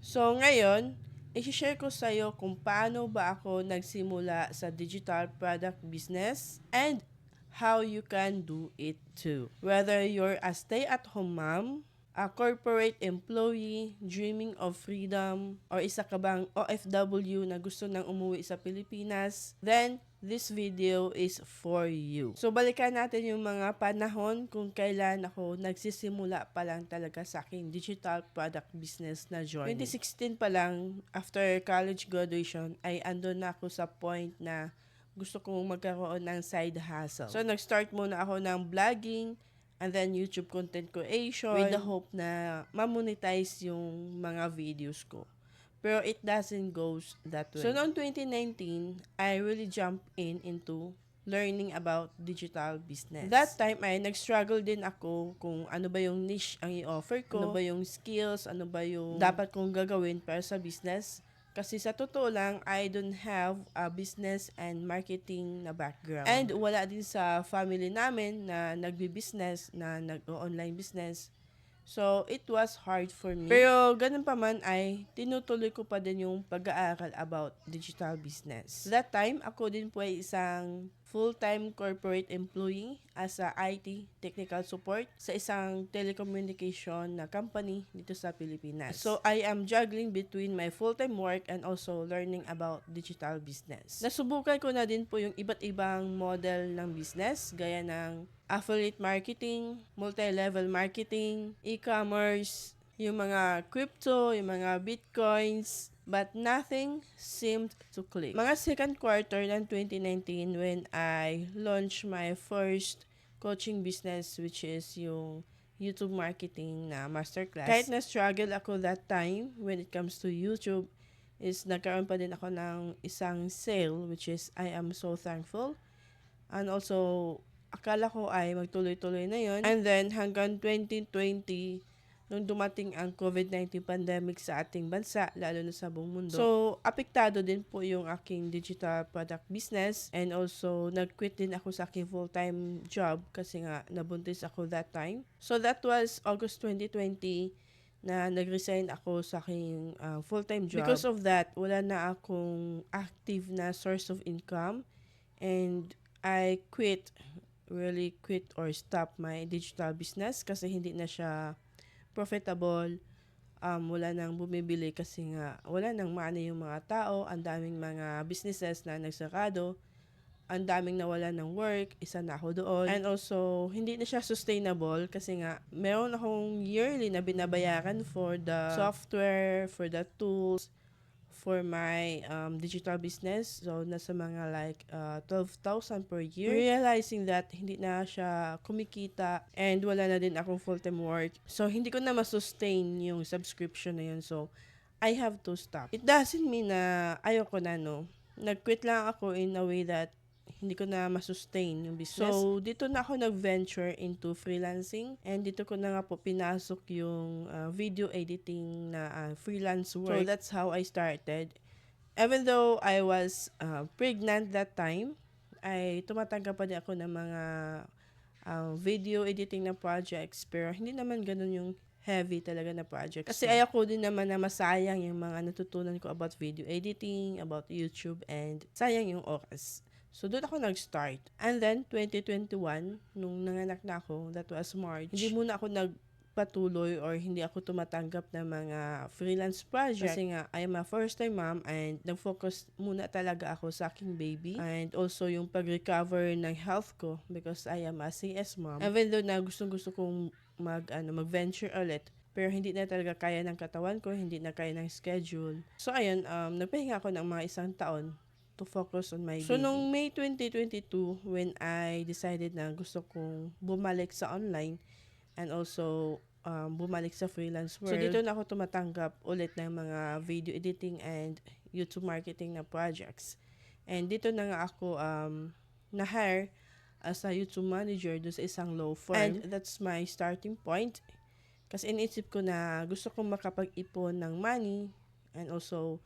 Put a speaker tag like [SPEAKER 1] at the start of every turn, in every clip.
[SPEAKER 1] So ngayon, i-share ko sa iyo kung paano ba ako nagsimula sa digital product business and how you can do it too. Whether you're a stay-at-home mom, a corporate employee dreaming of freedom, or isa ka bang OFW na gusto nang umuwi sa Pilipinas, then this video is for you. So balikan natin yung mga panahon kung kailan ako nagsisimula pa lang talaga sa aking digital product business na journey. 2016 pa lang, after college graduation, ay andun na ako sa point na gusto kong magkaroon ng side hustle. So nag-start muna ako ng vlogging, and then YouTube content creation with the hope na ma-monetize yung mga videos ko. Pero it doesn't goes that way. So noong 2019, I really jumped into learning about digital business. That time ay nag-struggle din ako kung ano ba yung niche ang i-offer ko, ano ba yung skills, ano ba yung dapat kong gagawin para sa business. Kasi sa totoo lang, I don't have a business and marketing na background. And wala din sa family namin na nagbi-business, na nag-online business. So, it was hard for me. Pero ganun pa man ay tinutuloy ko pa din yung pag-aaral about digital business. That time, ako din po ay isang full-time corporate employee as a IT technical support sa isang telecommunication na company dito sa Pilipinas. So, I am juggling between my full-time work and also learning about digital business. Nasubukan ko na din po yung iba't ibang model ng business, gaya ng affiliate marketing, multi-level marketing, e-commerce, yung mga crypto, yung mga bitcoins, but nothing seemed to click. Mga second quarter ng 2019 when I launched my first coaching business, which is yung YouTube marketing na masterclass. Kahit na-struggle ako that time when it comes to YouTube, is nagkaroon pa din ako ng isang sale, which is I am so thankful. And also, akala ko ay magtuloy-tuloy na yon. And then, hanggang 2020, nung dumating ang COVID-19 pandemic sa ating bansa, lalo na sa buong mundo. So, apektado din po yung aking digital product business. And also, nag-quit din ako sa aking full-time job kasi nga nabuntis ako that time. So, that was August 2020 na nag-resign ako sa aking full-time job. Because of that, wala na akong active na source of income. And I really quit or stop my digital business kasi hindi na siya profitable. Wala nang bumibili kasi nga wala nang money yung mga tao, ang daming mga businesses na nagsarado, ang daming nawala ng work, isa na ako doon. And also, hindi na siya sustainable kasi nga meron akong yearly na binabayaran for the software, for the tools, for my digital business. So, nasa mga like 12,000 per year. Realizing that hindi na siya kumikita and wala na din akong full-time work. So, hindi ko na masustain yung subscription na yun. So, I have to stop. It doesn't mean na ayoko na, no. Nag-quit lang ako in a way that hindi ko na masustain yung business. So, dito na ako nag-venture into freelancing and dito ko na nga po pinasok yung video editing na freelance work. So, that's how I started. Even though I was pregnant that time, ay tumatanggap pa din ako ng mga video editing na projects, pero hindi naman ganun yung heavy talaga na projects. Kasi ayoko din naman na masayang yung mga natutunan ko about video editing, about YouTube, and sayang yung oras. So, doon ako nag-start. And then, 2021, nung nanganak na ako, that was March, hindi muna ako nagpatuloy or hindi ako tumatanggap ng mga freelance project. Kasi nga, I am a first-time mom and nag-focus muna talaga ako sa aking baby. And also, yung pag-recover ng health ko because I am a CS mom. Even though na gustong-gusto kong mag-venture ulit, pero hindi na talaga kaya ng katawan ko, hindi na kaya ng schedule. So, ayun, nagpahinga ako ng mga isang taon to focus on my baby. So, nung May 2022, when I decided na gusto kong bumalik sa online and also bumalik sa freelance world. So, dito na ako tumatanggap ulit ng mga video editing and YouTube marketing na projects. And dito na nga ako na-hire as a YouTube manager doon sa isang law firm. And that's my starting point. Kasi iniisip ko na gusto kong makapag-ipon ng money and also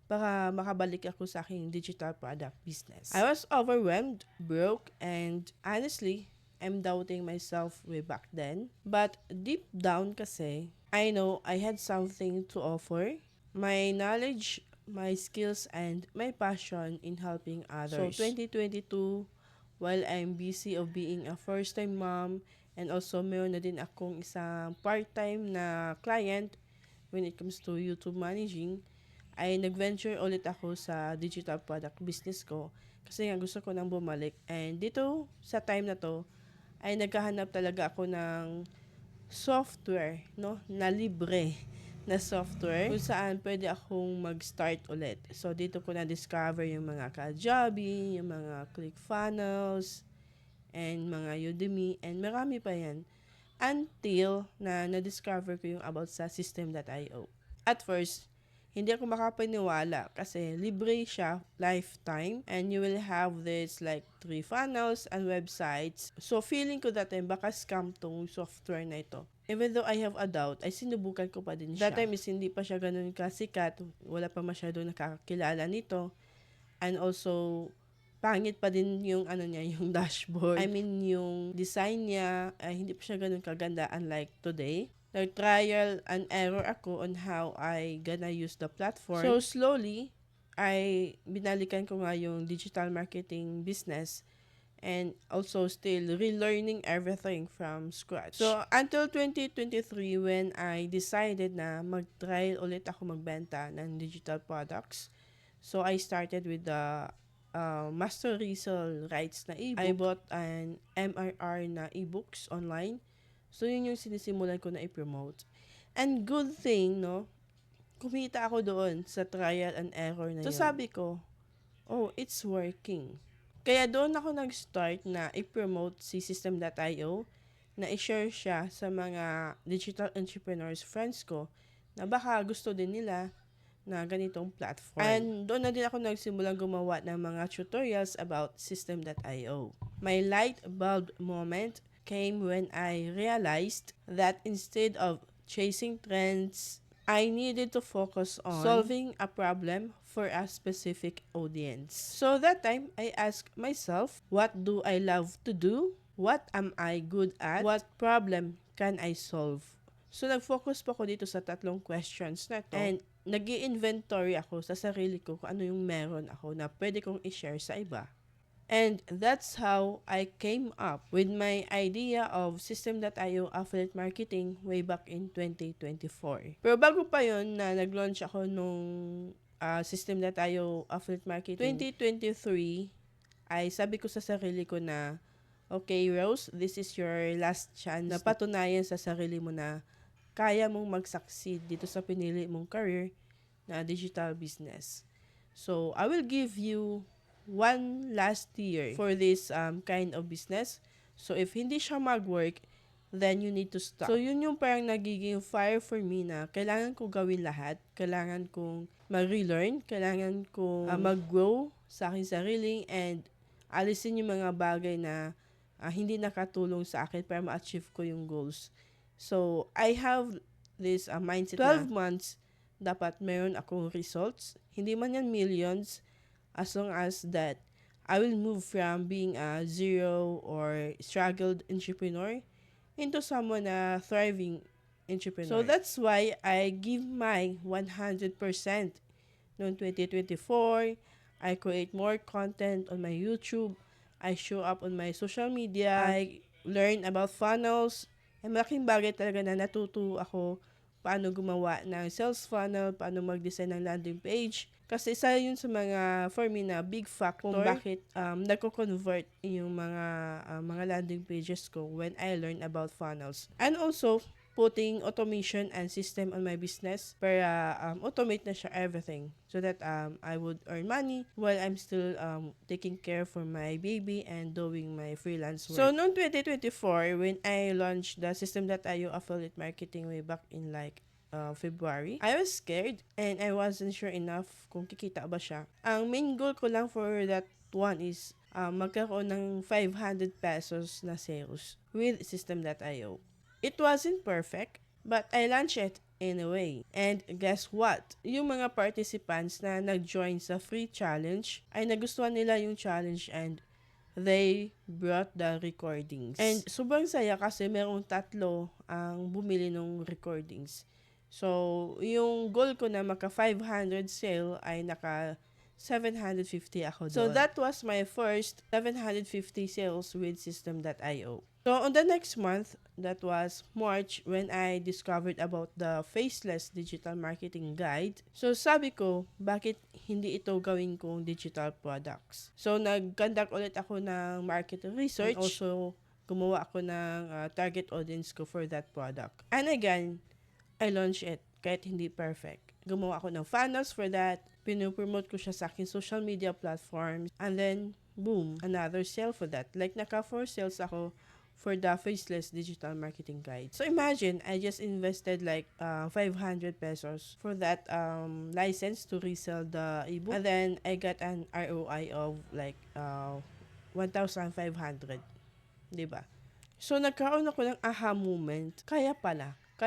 [SPEAKER 1] baka makabalik ako sa aking digital product business. I was overwhelmed, broke, and honestly, I'm doubting myself way back then. But deep down kasi, I know I had something to offer. my knowledge, my skills, and my passion in helping others. So 2022, while I'm busy of being a first-time mom, and also meron na din akong isang part-time na client when it comes to YouTube managing, ay nag-venture ulit ako sa digital product business ko kasi nga gusto ko nang bumalik. And dito, sa time na to, ay naghahanap talaga ako ng software, no, na libre na software kung saan pwede akong mag-start ulit. So, dito ko na-discover yung mga Kajabi, yung mga ClickFunnels, and mga Udemy, and marami pa yan. Until na na-discover ko yung about sa System.io. At first, hindi ako makapaniwala kasi libre siya lifetime and you will have this like 3 funnels and websites. So feeling ko that time baka scam tong software na ito. Even though I have a doubt, ay sinubukan ko pa din siya. That time is hindi pa siya ganun kasikat, wala pa masyadong nakakakilala nito. And also, pangit pa din yung ano niya, yung dashboard. I mean, yung design niya, hindi pa siya ganun kaganda unlike today. Nag-trial and error ako on how I gonna use the platform. So, slowly, ay binalikan ko nga yung digital marketing business and also still relearning everything from scratch. So, until 2023 when I decided na mag-trial ulit ako magbenta ng digital products. So, I started with the master resale rights na ebook. I bought an MRR na ebooks online. So, yun yung sinisimulan ko na i-promote. And good thing, no, kumita ako doon sa trial and error na yun. So, sabi ko, oh, it's working. Kaya doon ako nag-start na i-promote si System.io, na i-share siya sa mga digital entrepreneurs friends ko na baka gusto din nila na ganitong platform. And doon na din ako nagsimulang gumawa ng mga tutorials about System.io. My light bulb moment came when I realized that instead of chasing trends, I needed to focus on solving a problem for a specific audience. So that time, I asked myself, what do I love to do? What am I good at? What problem can I solve? So nag-focus po ako dito sa tatlong questions na to. And nag-i-inventory ako sa sarili ko kung ano yung meron ako na pwede kong i-share sa iba. And that's how I came up with my idea of System.io affiliate marketing way back in 2024. Pero bago pa yon na nag-launch ako nung System.io affiliate marketing 2023, ay sabi ko sa sarili ko na, okay Rose, this is your last chance na patunayan sa sarili mo na kaya mong mag-succeed dito sa pinili mong career na digital business. So, I will give you one last year for this kind of business. So, if hindi siya mag-work, then you need to stop. So, yun yung parang nagiging fire for me na kailangan ko gawin lahat. Kailangan kong mag-relearn. Kailangan kong mag-grow sa aking sarili and alisin yung mga bagay na hindi nakatulong sa akin para ma-achieve ko yung goals. So, I have this mindset 12 months, dapat meron akong results. Hindi man yan millions, as long as that I will move from being a zero or struggled entrepreneur into someone na thriving entrepreneur. So that's why I give my 100% noong 2024. I create more content on my YouTube. I show up on my social media. I learn about funnels. And malaking bagay talaga na natuto ako paano gumawa ng sales funnel, paano mag-design ng landing page. Kasi isa yun sa mga, for me na, big factor kung bakit nagko-convert yung mga landing pages ko when I learn about funnels. And also, putting automation and system on my business para automate na siya everything so that I would earn money while I'm still taking care for my baby and doing my freelance work. So, noong 2024, when I launched the System.io affiliate marketing way back in like February, I was scared and I wasn't sure enough kung kikita ba siya. Ang main goal ko lang for that one is magkaroon ng 500 pesos na sales with System.io. It wasn't perfect, but I launched it anyway. And guess what? Yung mga participants na nag-join sa free challenge ay nagustuhan nila yung challenge and they brought the recordings. And sobrang saya kasi merong 3 ang bumili ng recordings. So, yung goal ko na maka 500 sale ay naka 750 ako doon. So, that was my first 750 sales with System.io. So, on the next month, that was March, when I discovered about the Faceless Digital Marketing Guide. So, sabi ko, bakit hindi ito gawin kong digital products? So, nag-conduct ulit ako ng market research. And also, gumawa ako ng target audience ko for that product. And again, I launched it kahit hindi perfect. Gumawa ako ng funnels for that. Pinopromote ko siya sa aking social media platforms. And then, boom, another sale for that. Like, naka 4 sales ako for the Faceless Digital Marketing Guide. So, imagine, I just invested like 500 pesos for that license to resell the ebook. And then, I got an ROI of like 1,500. Diba? So, nagkaroon ako ng aha moment. Kaya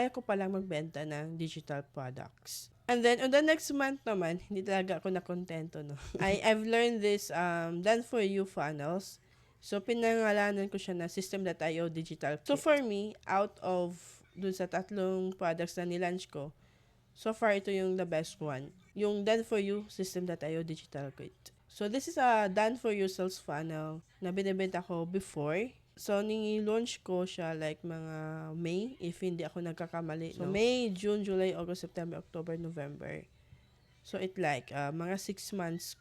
[SPEAKER 1] ko palang magbenta ng digital products. And then, on the next month naman, hindi talaga ako nakontento, no? I've learned this done for you funnels. So, pinangalanan ko siya na System.io Digital Kit. So, for me, out of dun sa 3 products na nilaunch ko, so far, ito yung the best one. Yung done for you System.io Digital Kit. So, this is a done for you sales funnel na binibenta ko before. So, ni-launch ko siya like mga May, if hindi ako nagkakamali. So, no? May, June, July, August, September, October, November. So, it like mga 6 months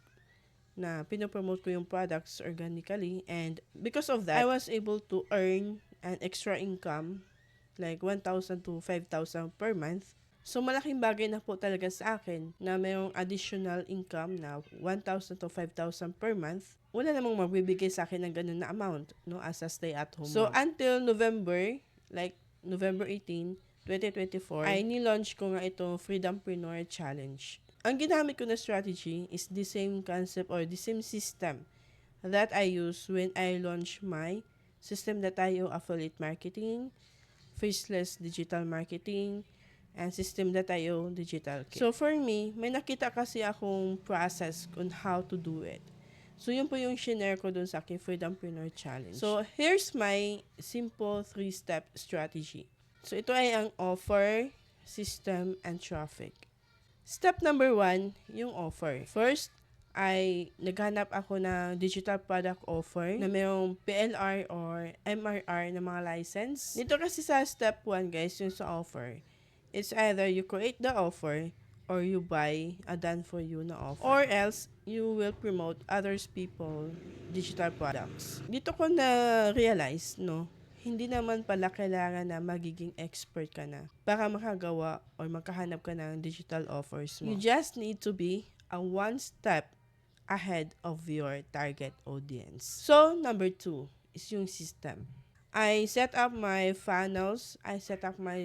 [SPEAKER 1] na pinopromote ko yung products organically. And because of that, I was able to earn an extra income like 1,000 to 5,000 per month. So, malaking bagay na po talaga sa akin na mayroong additional income na 1,000 to 5,000 per month. Wala namang magbibigay sa akin ng ganun na amount, no, as a stay-at-home mom. So, until November, like November 18, 2024, ay nilaunch ko nga itong Freedompreneur Challenge. Ang ginamit ko na strategy is the same concept or the same system that I use when I launch my System.io affiliate marketing, Faceless Digital Marketing, and System.io Digital Kit. So, for me, may nakita kasi akong process on how to do it. So, yun po yung shinare ko dun sa aking Freedompreneur Challenge. So, here's my simple 3-step strategy. So, ito ay ang offer, system, and traffic. Step number 1, yung offer. First, ay naghanap ako ng digital product offer na mayroong PLR or MRR na mga license. Dito kasi sa step 1, guys, yung sa offer, it's either you create the offer or you buy a done for you na offer. Or else, you will promote others people digital products. Dito ko na realize, no, hindi naman pala kailangan na magiging expert ka na para makagawa or makahanap ka ng digital offers mo. You just need to be a one step ahead of your target audience. So, number 2 is yung system. I set up my funnels, I set up my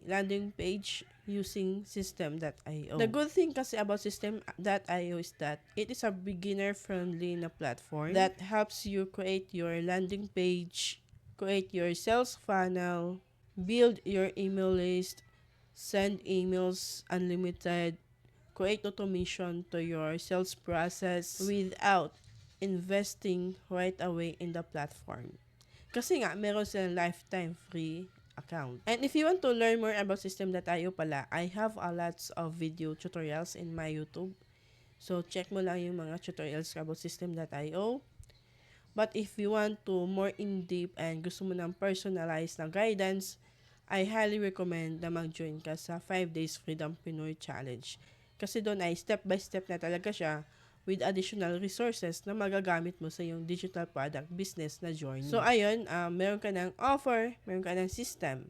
[SPEAKER 1] landing page using System.io. The good thing kasi about System.io is that it is a beginner-friendly na platform that helps you create your landing page, create your sales funnel, build your email list, send emails unlimited, create automation to your sales process without investing right away in the platform. Kasi nga, meron silang lifetime free account. And if you want to learn more about System.io pala, I have a lots of video tutorials in my YouTube. So, check mo lang yung mga tutorials about System.io. But if you want to more in-depth and gusto mo ng personalized na guidance, I highly recommend na mag-join ka sa 5 Days Freedompreneur Challenge. Kasi doon ay step-by-step na talaga siya with additional resources na magagamit mo sa iyong digital product business na journey. So, ayun, meron ka ng offer, meron ka ng system.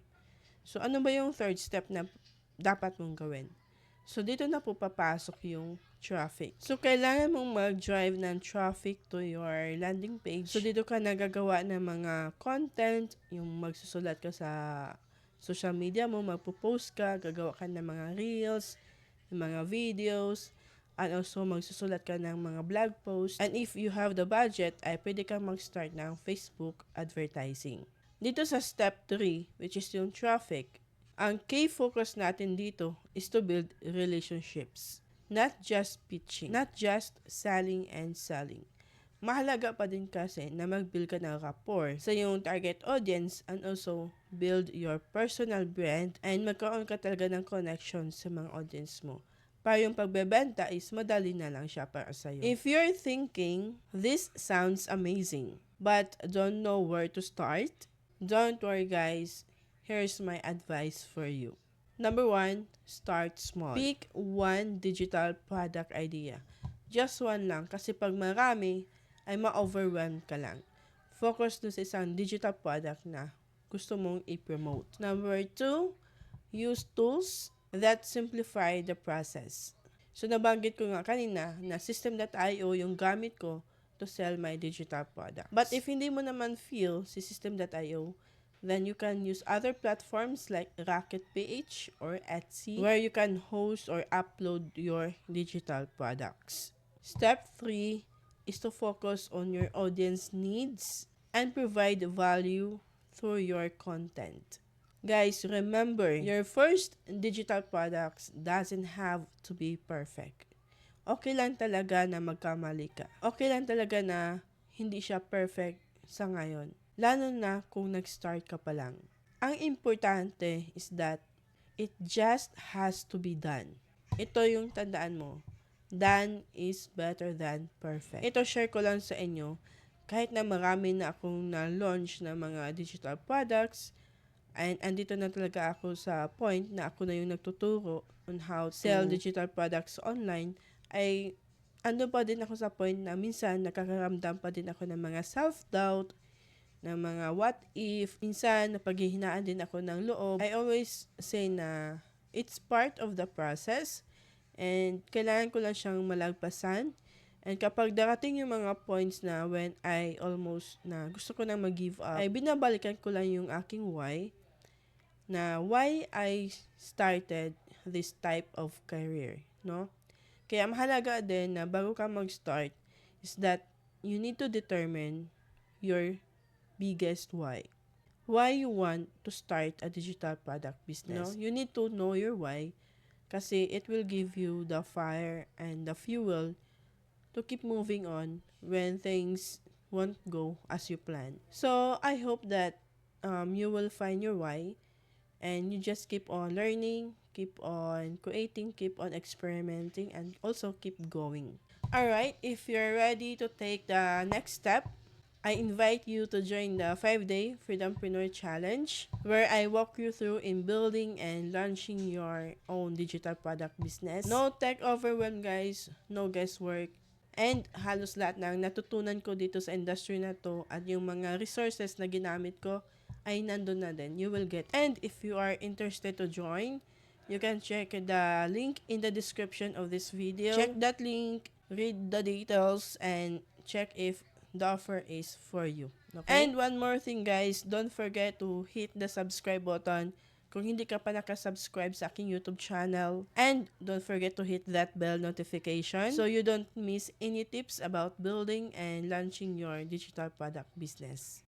[SPEAKER 1] So, ano ba yung third step na dapat mong gawin? So, dito na po papasok yung traffic. So, kailangan mong mag-drive ng traffic to your landing page. So, dito ka nagagawa ng mga content, yung magsusulat ka sa social media mo, magpo-post ka, gagawa ka ng mga reels, mga videos, and also magsusulat ka ng mga blog posts. And if you have the budget, ay pwede kang mag-start ng Facebook advertising. Dito sa step 3, which is yung traffic, ang key focus natin dito is to build relationships. Not just pitching, not just selling and selling, mahalaga pa din kasi na mag-build ka ng rapport sa iyong target audience and also build your personal brand and magkaroon ka talaga ng connection sa mga audience mo. Para yung pagbebenta is madali na lang siya para sa'yo. If you're thinking, this sounds amazing, but don't know where to start, don't worry guys, here's my advice for you. Number 1, start small. Pick one digital product idea. Just one lang kasi pag marami ay ma-overwhelm ka lang. Focus dun sa isang digital product na gusto mong i-promote. Number 2, use tools that simplify the process. So nabanggit ko nga kanina na System.io yung gamit ko to sell my digital product. But if hindi mo naman feel si System.io, then you can use other platforms like Rocket.ph or Etsy where you can host or upload your digital products. Step 3 is to focus on your audience needs and provide value through your content. Guys, remember, your first digital products doesn't have to be perfect. Okay lang talaga na magkamali ka. Okay lang talaga na hindi siya perfect sa ngayon. Lalo na kung nag-start ka pa lang. Ang importante is that it just has to be done. Ito yung tandaan mo. Done is better than perfect. Ito share ko lang sa inyo. Kahit na marami na akong na-launch na mga digital products, and andito na talaga ako sa point na ako na yung nagtuturo on how to sell digital products online, ay ando pa din ako sa point na minsan nakakaramdam pa din ako ng mga self-doubt, ng mga what if, minsan napaghihinaan din ako ng loob. I always say na it's part of the process and kailangan ko lang siyang malagpasan. And kapag darating yung mga points na when I almost na gusto ko nang mag-give up, ay binabalikan ko lang yung aking why, na why I started this type of career, no? Kaya mahalaga din na bago ka mag-start is that you need to determine your biggest why. Why you want to start a digital product business. No? You need to know your why kasi it will give you the fire and the fuel to keep moving on when things won't go as you plan. So, I hope that you will find your why and you just keep on learning, keep on creating, keep on experimenting, and also keep going. Alright, if you're ready to take the next step, I invite you to join the 5-day Freedompreneur Challenge where I walk you through in building and launching your own digital product business. No tech overwhelm guys, no guesswork, and halos lahat ng natutunan ko dito sa industry na to at yung mga resources na ginamit ko ay nandun na din. You will get. And if you are interested to join, you can check the link in the description of this video. Check that link, read the details, and check if the offer is for you. Okay? And one more thing guys, don't forget to hit the subscribe button kung hindi ka pa nakasubscribe sa aking YouTube channel. And don't forget to hit that bell notification so you don't miss any tips about building and launching your digital product business.